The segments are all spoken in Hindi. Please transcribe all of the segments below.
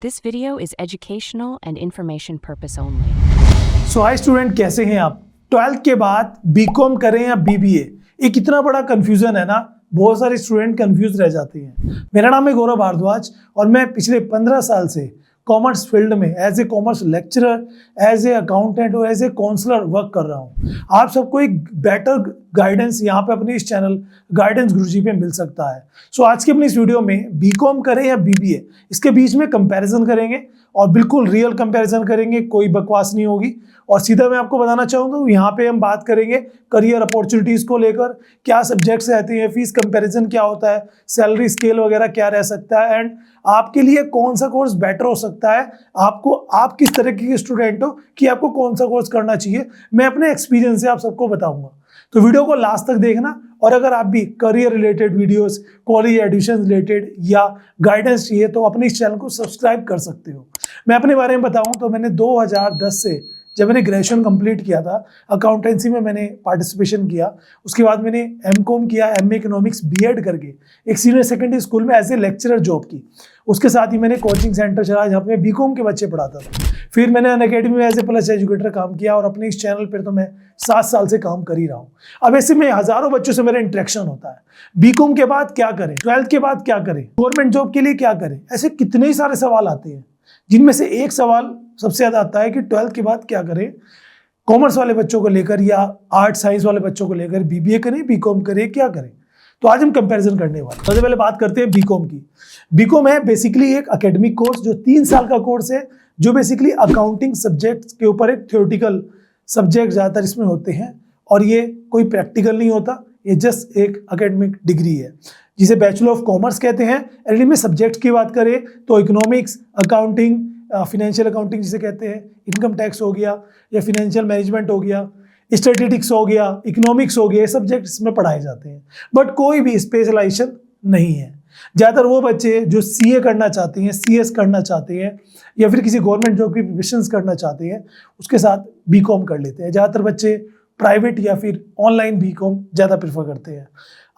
This video is educational and information purpose only. So hi student, कैसे हैं आप? 12th के बाद बीकॉम करें या बीबीए, एक इतना बड़ा कंफ्यूजन है ना, बहुत सारे स्टूडेंट कंफ्यूज रह जाते हैं। मेरा नाम है गौरव भारद्वाज और मैं पिछले 15 साल से कॉमर्स फील्ड में as a commerce lecturer, as a accountant और एज ए काउंसलर वर्क कर रहा हूँ। आप सबको एक बेटर गाइडेंस यहाँ पे अपने इस चैनल गाइडेंस गुरुजी पे मिल सकता है। सो आज की अपनी इस वीडियो में बीकॉम करें या बीबीए, इसके बीच में कंपैरिजन करेंगे और बिल्कुल रियल कंपैरिजन करेंगे, कोई बकवास नहीं होगी। और सीधा मैं आपको बताना चाहूँगा, यहाँ पे हम बात करेंगे करियर अपॉर्चुनिटीज़ को लेकर, क्या सब्जेक्ट्स रहते हैं, फीस कंपैरिजन क्या होता है, सैलरी स्केल वगैरह क्या रह सकता है, एंड आपके लिए कौन सा कोर्स बेटर हो सकता है, आपको आप किस तरह के स्टूडेंट हो कि आपको कौन सा कोर्स करना चाहिए, मैं अपने एक्सपीरियंस से आप सबको बताऊंगा। तो वीडियो को लास्ट तक देखना। और अगर आप भी career related videos, college admission related या गाइडेंस चाहिए तो अपने इस चैनल को सब्सक्राइब कर सकते हो। मैं अपने बारे में बताऊं तो मैंने 2010 से, जब मैंने ग्रेजुएशन कंप्लीट किया था, अकाउंटेंसी में मैंने पार्टिसिपेशन किया। उसके बाद मैंने एमकॉम किया, एमए इकोनॉमिक्स बीएड करके एक सीनियर सेकेंडरी स्कूल में एज ए लेक्चरर जॉब की। उसके साथ ही मैंने कोचिंग सेंटर चलाया जहाँ पे मैं बीकॉम के बच्चे पढ़ाता था। फिर मैंने अनअकैडमी में एज ए प्लस एजुकेटर काम किया और अपने इस चैनल पर तो मैं 7 साल से काम कर ही रहा हूँ। अब ऐसे में हजारों बच्चों से मेरा इंटरेक्शन होता है। बीकॉम के बाद क्या करें, 12th के बाद क्या करें, गवर्नमेंट जॉब के लिए क्या करें, ऐसे कितने ही सारे सवाल आते हैं, जिनमें से एक सवाल सबसे ज्यादा आता है कि 12th के बाद क्या करें, कॉमर्स वाले बच्चों को लेकर या आर्ट साइंस वाले बच्चों को लेकर, बीबीए करें, बीकॉम करें, क्या करें। तो आज हम कंपैरिजन करने वाले। सबसे पहले बात करते हैं बीकॉम की। बीकॉम है बेसिकली एक एकेडमिक कोर्स जो 3 साल का कोर्स है, जो बेसिकली अकाउंटिंग सब्जेक्ट्स के ऊपर एक थ्योरेटिकल सब्जेक्ट ज़्यादातर इसमें होते हैं और ये कोई प्रैक्टिकल नहीं होता, ये जस्ट एक एकेडमिक डिग्री है जिसे बैचलर ऑफ कॉमर्स कहते हैं। एंड इनमें सब्जेक्ट्स की बात करें तो इकोनॉमिक्स, अकाउंटिंग, फाइनेंशियल अकाउंटिंग जिसे कहते हैं, इनकम टैक्स हो गया या फाइनेंशियल मैनेजमेंट हो गया, स्टैटिस्टिक्स हो गया, इकोनॉमिक्स हो गया, ये सब्जेक्ट इसमें पढ़ाए जाते हैं। बट कोई भी स्पेशलाइजेशन नहीं है। ज़्यादातर वो बच्चे जो सीए करना चाहते हैं, सीएस करना चाहते हैं या फिर किसी गवर्नमेंट जॉब की प्रिपरेशंस करना चाहते हैं, उसके साथ बीकॉम कर लेते हैं। ज़्यादातर बच्चे प्राइवेट या फिर ऑनलाइन बीकॉम ज़्यादा प्रेफर करते हैं।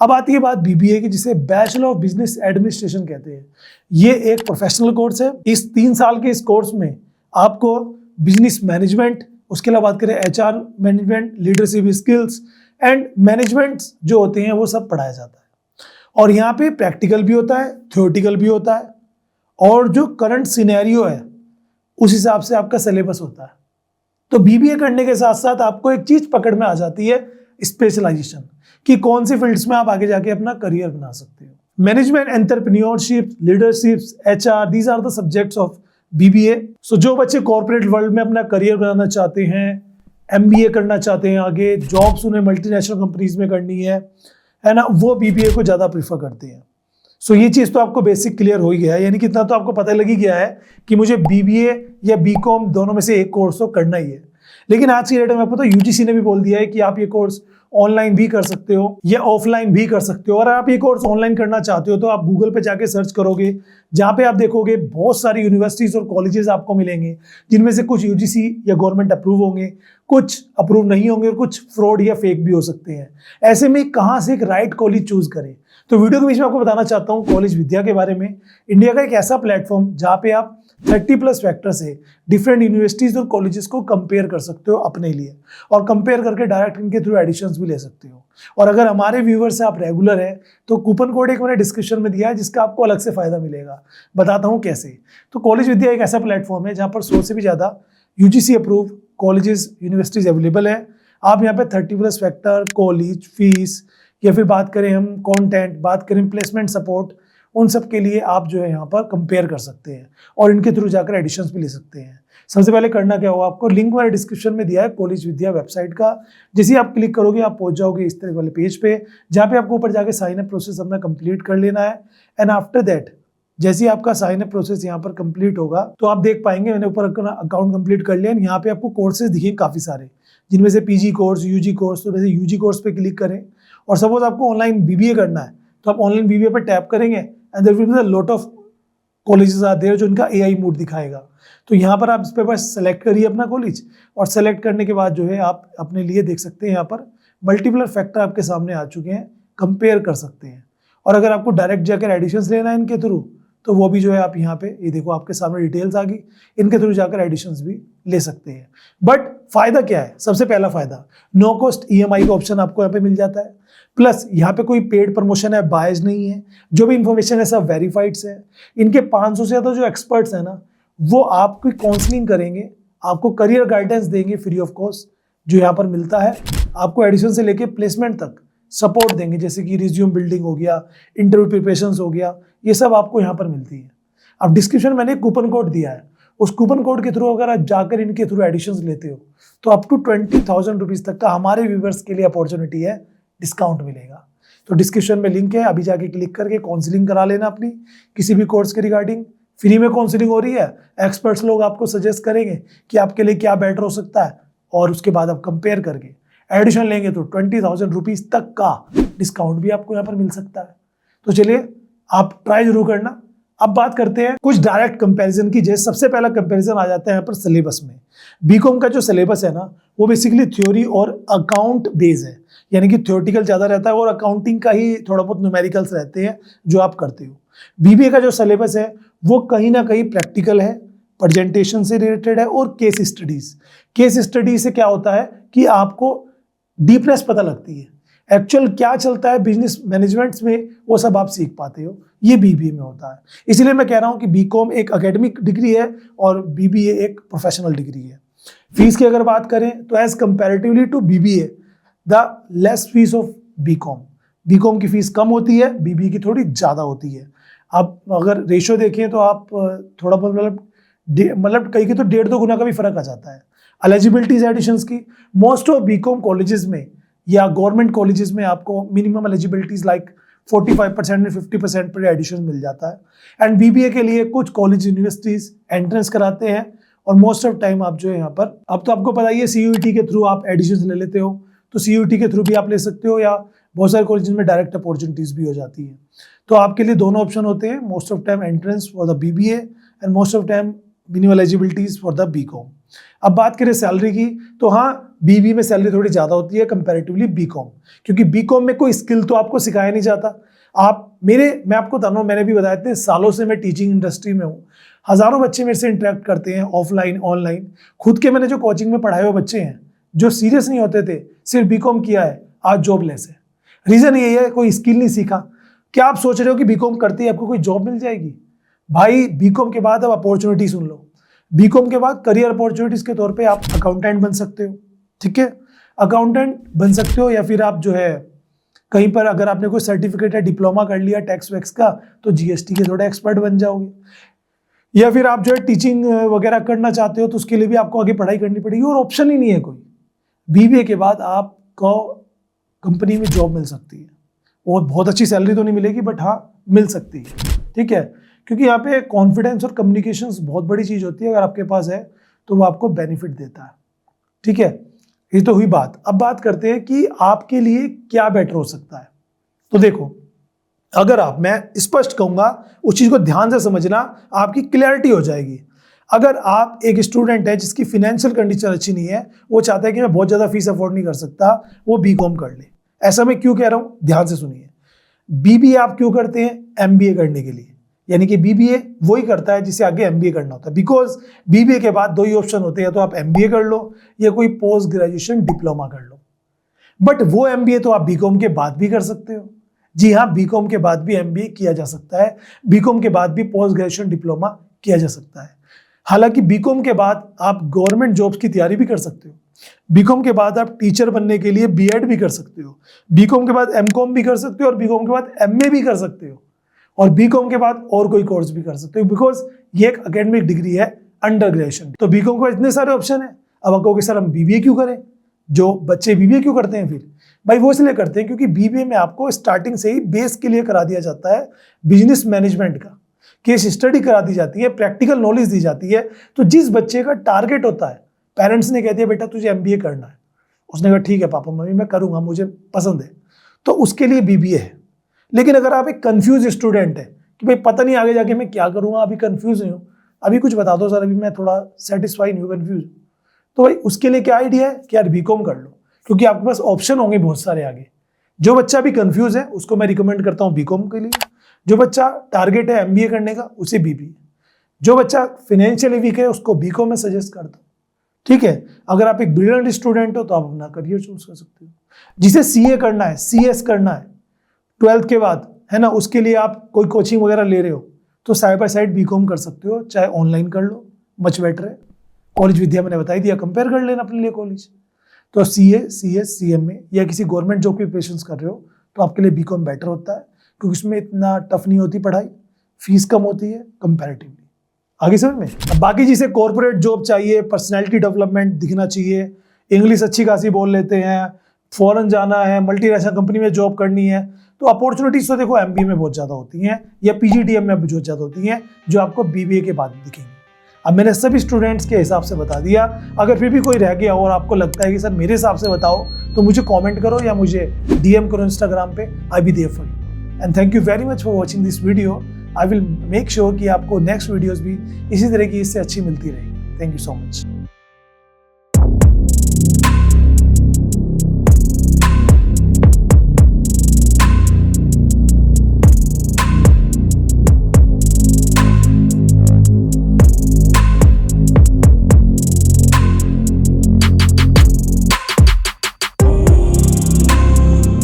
अब आती है बात बीबीए की, जिसे बैचलर ऑफ बिजनेस एडमिनिस्ट्रेशन कहते हैं। ये एक प्रोफेशनल कोर्स है। इस 3 साल के इस कोर्स में आपको बिजनेस मैनेजमेंट, उसके अलावा बात करें HR management, leadership skills and management जो होते हैं वो सब पढ़ाया जाता है। और यहाँ पे प्रैक्टिकल भी होता है, थ्योरेटिकल भी होता है, और जो करंट सिनेरियो है उस हिसाब से आपका सिलेबस होता है। तो बीबीए करने के साथ साथ आपको एक चीज पकड़ में आ जाती है, स्पेशलाइजेशन, कि कौन सी फील्ड्स में आप आगे जाके अपना करियर बना सकते हो। Management, entrepreneurship, leadership, HR, these are the subjects of BBA. So जो बच्चे कॉर्पोरेट वर्ल्ड में अपना करियर बनाना चाहते हैं, एमबीए करना चाहते हैं, आगे जॉब्स उन्हें मल्टीनेशनल कंपनीज में करनी है ना, वो बीबीए को ज़्यादा प्रीफर करते हैं। सो ये चीज़ तो आपको बेसिक क्लियर हो ही गया है, यानी कितना तो आपको पता लग ही गया है कि मुझे बीबीए या बीकॉम दोनों में से एक कोर्स तो करना ही है। लेकिन आज की डेट में आपको तो यूजीसी ने भी बोल दिया है कि आप ये कोर्स ऑनलाइन भी कर सकते हो या ऑफलाइन भी कर सकते हो। और आप ये कोर्स ऑनलाइन करना चाहते हो तो आप गूगल पे जाके सर्च करोगे, जहाँ पे आप देखोगे बहुत सारी यूनिवर्सिटीज और कॉलेजेस आपको मिलेंगे, जिनमें से कुछ यूजीसी या गवर्नमेंट अप्रूव होंगे, कुछ अप्रूव नहीं होंगे और कुछ फ्रॉड या फेक भी हो सकते हैं। ऐसे में कहाँ से एक राइट कॉलेज चूज करें, तो वीडियो के बीच में आपको बताना चाहता हूँ कॉलेज विद्या के बारे में। इंडिया का एक ऐसा प्लेटफॉर्म जहाँ पे आप 30+ फैक्टर से डिफरेंट यूनिवर्सिटीज और कॉलेजेस को कंपेयर कर सकते हो अपने लिए, और कंपेयर करके डायरेक्ट इनके थ्रू एडिशंस भी ले सकते हो। और अगर हमारे व्यूअर से आप रेगुलर हैं तो कूपन कोड एक मैंने डिस्क्रिप्शन में दिया है, जिसका आपको अलग से फायदा मिलेगा। बताता हूँ कैसे। तो कॉलेज विद्या एक ऐसा प्लेटफॉर्म है जहाँ पर 100 से भी ज़्यादा UGC approve colleges, universities available है। आप यहाँ पे 30+ फैक्टर, कॉलेज फीस, या फिर बात करें हम कंटेंट, बात करें प्लेसमेंट सपोर्ट, उन सब के लिए आप जो है यहाँ पर कंपेयर कर सकते हैं और इनके थ्रू जाकर एडिशंस भी ले सकते हैं। सबसे पहले करना क्या होगा, आपको लिंक मैंने डिस्क्रिप्शन में दिया है कॉलेज विद्या वेबसाइट का। जैसे ही आप क्लिक करोगे आप पहुंच जाओगे इस तरह वाले पेज पे, जहाँ पे आपको ऊपर जाके साइन अप प्रोसेस अपना कंप्लीट कर लेना है। एंड आफ्टर दैट जैसे ही आपका साइन अप प्रोसेस यहाँ पर कंप्लीट होगा तो आप देख पाएंगे मैंने ऊपर अपना अकाउंट कंप्लीट कर लिया। यहाँ पे आपको कोर्सेज दिखे काफ़ी सारे, जिनमें से पीजी कोर्स, यूजी कोर्स। तो वैसे यूजी कोर्स पे क्लिक करें और सपोज आपको ऑनलाइन बीबीए करना है तो आप ऑनलाइन बीबीए पर टैप करेंगे and there will be a lot of colleges are there जो इनका एआई मोड दिखाएगा। तो यहाँ पर आप इस पे बस सेलेक्ट करिए अपना कॉलेज, और सेलेक्ट करने के बाद जो है आप अपने लिए देख सकते हैं यहाँ पर मल्टीपल फैक्टर आपके सामने आ चुके हैं, कंपेयर कर सकते हैं। और अगर आपको डायरेक्ट जाकर एडिशंस लेना है इनके थ्रू तो वो भी जो है आप यहाँ पे ये देखो आपके सामने डिटेल्स आ गई, इनके थ्रू जाकर एडिशंस भी ले सकते हैं। बट फायदा क्या है? सबसे पहला फायदा नो कॉस्ट ईएमआई का ऑप्शन आपको यहाँ पे मिल जाता है, प्लस यहाँ पे कोई पेड प्रमोशन है, बायस नहीं है, जो भी इंफॉर्मेशन है सब वेरीफाइड्स है। इनके 500 से ज्यादा जो एक्सपर्ट्स हैं ना, वो आपकी काउंसलिंग करेंगे, आपको करियर गाइडेंस देंगे फ्री ऑफ कॉस्ट, जो यहाँ पर मिलता है। आपको एडिशन से लेके प्लेसमेंट तक सपोर्ट देंगे, जैसे कि रिज्यूम बिल्डिंग हो गया, इंटरव्यू प्रिपरेशन हो गया, ये सब आपको यहाँ पर मिलती है। अब डिस्क्रिप्शन मैंने कूपन कोड दिया है, उस कूपन कोड के थ्रू अगर आप जाकर इनके थ्रू एडिशंस लेते हो तो अप टू 20,000 रुपीज तक का हमारे व्यूवर्स के लिए अपॉर्चुनिटी है, डिस्काउंट मिलेगा। तो डिस्क्रिप्शन में लिंक है, अभी जाके क्लिक करके काउंसलिंग करा लेना अपनी किसी भी कोर्स के रिगार्डिंग। फ्री में काउंसलिंग हो रही है, एक्सपर्ट्स लोग आपको सजेस्ट करेंगे कि आपके लिए क्या बेटर हो सकता है, और उसके बाद आप कंपेयर करके एडिशन लेंगे तो 20,000 रुपीज तक का डिस्काउंट भी आपको यहाँ पर मिल सकता है। तो चलिए आप ट्राई जरूर करना। अब बात करते हैं कुछ डायरेक्ट कंपैरिजन की। जैसे सबसे पहला कंपैरिजन आ जाता है यहाँ पर सिलेबस में। बीकॉम का जो सिलेबस है ना, वो बेसिकली थ्योरी और अकाउंट बेस है, यानी कि थ्योरेटिकल ज़्यादा रहता है और अकाउंटिंग का ही थोड़ा बहुत न्यूमेरिकल्स रहते हैं जो आप करते हो। बीबीए का जो सिलेबस है वो कहीं ना कहीं प्रैक्टिकल है, प्रेजेंटेशन से रिलेटेड है और केस स्टडीज। केस स्टडी से क्या होता है कि आपको डीपनेस पता लगती है, एक्चुअल क्या चलता है बिजनेस मैनेजमेंट में, वो सब आप सीख पाते हो। ये बीबीए में होता है। इसलिए मैं कह रहा हूँ कि बीकॉम एक एकेडमिक डिग्री है और बीबीए एक प्रोफेशनल डिग्री है। फीस की अगर बात करें तो as comparatively to BBA the less fees of BCom. BCom की फीस कम होती है, बीबीए की थोड़ी ज़्यादा होती है। आप अगर रेशियो देखें तो आप थोड़ा बहुत मतलब कहीं की तो 1.5-2 गुना का भी फर्क आ जाता है। एलिजिबिलिटीज एडिशंस की, मोस्ट ऑफ बीकॉम कॉलेजेस में या गवर्नमेंट कॉलेजेस में आपको मिनिमम एलिजिबिलिटीज लाइक 45% में 50% पर एडिशन मिल जाता है। एंड बीबीए के लिए कुछ कॉलेज यूनिवर्सिटीज एंट्रेंस कराते हैं और मोस्ट ऑफ टाइम आप जो है यहाँ पर, अब तो आपको पता ही है सीयूईटी के थ्रू आप एडिशन ले लेते हो, तो सीयूईटी के थ्रू भी आप ले सकते हो, या बहुत सारे कॉलेज में डायरेक्ट अपॉर्चुनिटीज भी हो जाती है। तो आपके लिए दोनों ऑप्शन होते हैं, most of time entrance for the BBA and most of time minimum eligibilities for the BCom. अब बात करें सैलरी की, तो हाँ बीबीए में सैलरी थोड़ी ज़्यादा होती है कंपैरेटिवली बीकॉम, क्योंकि बीकॉम में कोई स्किल तो आपको सिखाया नहीं जाता। मैं आपको बता रहा हूँ, मैंने भी बताया इतने सालों से मैं टीचिंग इंडस्ट्री में हूँ, हज़ारों बच्चे मेरे से इंटरेक्ट करते हैं ऑफलाइन ऑनलाइन। खुद के मैंने जो कोचिंग में पढ़ाए हुए बच्चे हैं जो सीरियस नहीं होते थे, सिर्फ बीकॉम किया है, आज जॉबलेस है। रीज़न यही है, कोई स्किल नहीं सीखा। क्या आप सोच रहे हो कि बीकॉम करते ही आपको कोई जॉब मिल जाएगी? भाई बीकॉम के बाद अब अपॉर्चुनिटी सुन लो। बीकॉम के बाद करियर अपॉर्चुनिटीज के तौर पे आप अकाउंटेंट बन सकते हो, ठीक है, अकाउंटेंट बन सकते हो, या फिर आप जो है कहीं पर अगर आपने कोई सर्टिफिकेट या डिप्लोमा कर लिया टैक्स वैक्स का तो जीएसटी के थोड़े एक्सपर्ट बन जाओगे, या फिर आप जो है टीचिंग वगैरह करना चाहते हो तो उसके लिए भी आपको आगे पढ़ाई करनी पड़ेगी और ऑप्शन ही नहीं है कोई। बीबीए के बाद आपको कंपनी में जॉब मिल सकती है और बहुत अच्छी सैलरी तो नहीं मिलेगी, बट हाँ मिल सकती है, ठीक है, क्योंकि यहाँ पे कॉन्फिडेंस और कम्युनिकेशंस बहुत बड़ी चीज़ होती है। अगर आपके पास है तो वो आपको बेनिफिट देता है, ठीक है। ये तो हुई बात। अब बात करते हैं कि आपके लिए क्या बेटर हो सकता है। तो देखो, अगर मैं स्पष्ट कहूँगा, उस चीज़ को ध्यान से समझना, आपकी क्लैरिटी हो जाएगी। अगर आप एक स्टूडेंट है जिसकी फिनेंशियल कंडीशन अच्छी नहीं है, वो चाहता है कि मैं बहुत ज़्यादा फीस अफोर्ड नहीं कर सकता, वो बीकॉम कर ले। ऐसा मैं क्यों कह रहा हूँ, ध्यान से सुनिए। बीबीए आप क्यों करते हैं? एमबीए करने के लिए, यानी कि बीबीए वही करता है जिसे आगे एमबीए करना होता है। बिकॉज बीबीए के बाद 2 ही ऑप्शन होते हैं, तो आप एमबीए कर लो या कोई पोस्ट ग्रेजुएशन डिप्लोमा कर लो। बट वो एमबीए तो आप बीकॉम के बाद भी कर सकते हो। जी हाँ, बीकॉम के बाद भी एमबीए किया जा सकता है, बीकॉम के बाद भी पोस्ट ग्रेजुएशन डिप्लोमा किया जा सकता है। हालांकि बीकॉम के बाद आप गवर्नमेंट जॉब्स की तैयारी भी कर सकते हो, बीकॉम के बाद आप टीचर बनने के लिए बीएड भी कर सकते हो, बीकॉम के बाद एमकॉम भी कर सकते हो और बीकॉम के बाद एमए भी कर सकते हो, और बीकॉम के बाद और कोई कोर्स भी कर सकते हो, बिकॉज ये एक एकेडमिक डिग्री है, अंडर ग्रेजुएशन। तो बीकॉम के इतने सारे ऑप्शन है। अब आप कहोगे सर हम बीबीए क्यों करें? जो बच्चे बीबीए क्यों करते हैं फिर? भाई वो इसलिए करते हैं क्योंकि बीबीए में आपको स्टार्टिंग से ही बेस के लिए करा दिया जाता है बिजनेस मैनेजमेंट का, केस स्टडी करा दी जाती है, प्रैक्टिकल नॉलेज दी जाती है। तो जिस बच्चे का टारगेट होता है, पेरेंट्स ने कह दिया बेटा तुझे एमबीए करना है, उसने कहा ठीक है पापा मम्मी मैं करूँगा, मुझे पसंद है, तो उसके लिए बीबीए है। लेकिन अगर आप एक कंफ्यूज स्टूडेंट है कि भाई पता नहीं आगे जाके मैं क्या करूँगा, अभी कंफ्यूज नहीं हूँ, अभी कुछ बता दो सर, अभी मैं थोड़ा सेटिस्फाई नहीं हूँ, कंफ्यूज, तो भाई उसके लिए क्या आइडिया है कि यार बीकॉम कर लो, क्योंकि आपके पास ऑप्शन होंगे बहुत सारे आगे। जो बच्चा भी कंफ्यूज है उसको मैं रिकमेंड करता हूँ बीकॉम के लिए। जो बच्चा टारगेट है MBA करने का उसे BBA, जो बच्चा फाइनेंशियली वीक है उसको BCom में सजेस्ट कर दो, ठीक है। अगर आप एक ब्रिलियंट स्टूडेंट हो तो आप अपना करियर चूज कर सकते हो। जिसे CA करना है, CS करना है 12th के बाद, है ना, उसके लिए आप कोई कोचिंग वगैरह ले रहे हो तो साइड बाय साइड BCom कर सकते हो, चाहे ऑनलाइन कर लो, मच बेटर है। कॉलेज विद्या मैंने बता ही दिया, कंपेयर कर लेना अपने लिए कॉलेज। तो CA, CS, CMA या किसी गवर्नमेंट जॉब की प्रिपरेशन कर रहे हो तो आपके लिए BCom बेटर होता है, क्योंकि उसमें इतना टफ नहीं होती पढ़ाई, फीस कम होती है कंपैरेटिवली। आगे समझ में। अब बाकी जिसे कॉर्पोरेट जॉब चाहिए, पर्सनैलिटी डेवलपमेंट दिखना चाहिए, इंग्लिश अच्छी खासी बोल लेते हैं, फॉरेन जाना है, मल्टीनेशनल कंपनी में जॉब करनी है, तो अपॉर्चुनिटीज तो देखो MBA में बहुत ज़्यादा होती हैं या PGDM में बहुत ज़्यादा होती हैं, जो आपको BBA के बाद दिखेंगी। अब मैंने सभी स्टूडेंट्स के हिसाब से बता दिया। अगर फिर भी कोई रह गया और आपको लगता है कि सर मेरे हिसाब से बताओ, तो मुझे कमेंट करो या मुझे DM करो इंस्टाग्राम पे, I be there for you. And thank you very much for watching this video. I will make sure कि आपको नेक्स्ट वीडियोज़ भी इसी तरह की इससे अच्छी मिलती रहेगी। Thank you so much.